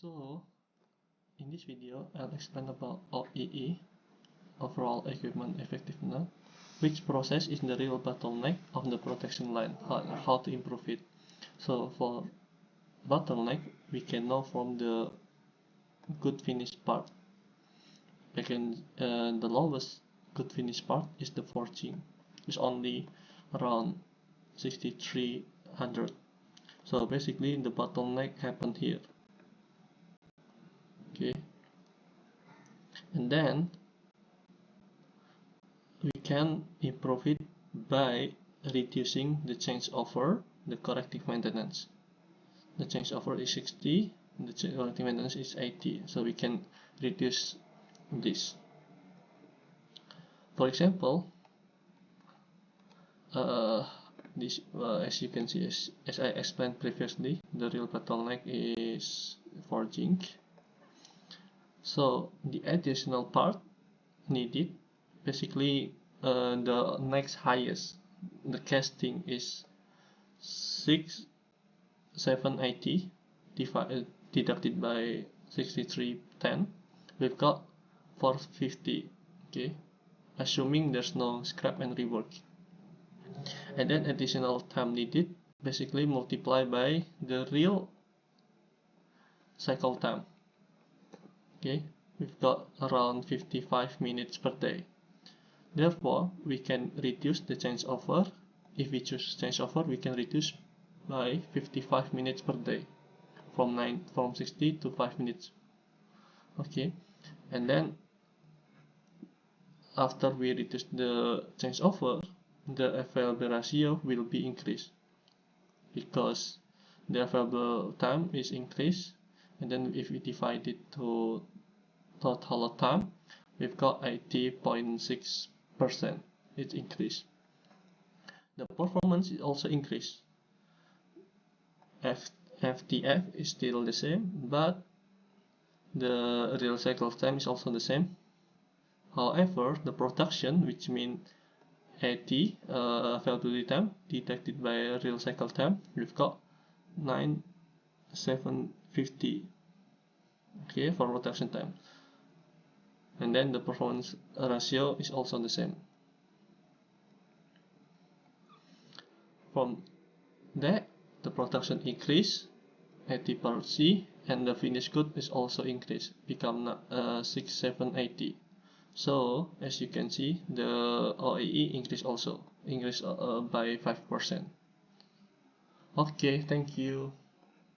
So, in this video, I'll explain about OEE, overall equipment effectiveness, which process is the real bottleneck of the production line, how to improve it. So, for bottleneck, we can know from the good finish part. Again, the lowest good finish part is the forging. It's only around 6300. So basically, the bottleneck happened here. Okay, and then we can improve it by reducing the changeover, the corrective maintenance. The changeover is 60, the corrective maintenance is 80, so we can reduce this. For example, as you can see, as I explained previously, the real bottleneck is forging. So the additional part needed, basically the next highest, the casting is 6780 deducted by 6310, we've got 450. Okay, assuming there's no scrap and rework. And then additional time needed, basically multiply by the real cycle time. Okay, we've got around 55 minutes per day. Therefore, we can reduce the changeover. If we choose changeover, we can reduce by 55 minutes per day, from 60 to 5 minutes. Okay, and then after we reduce the changeover, the available ratio will be increased because the available time is increased, and then if we divide it to total time, we've got 80.6%. It's increased. The performance is also increased. FTF is still the same, but the real cycle time is also the same. However, the production, which means 80 availability time deducted by real cycle time, we've got 9750. Okay, for production time. And then the performance ratio is also the same. From that, the production increase 80%, and the finished good is also increased, become 6780. So as you can see, the OEE increased by 5%. Okay, thank you.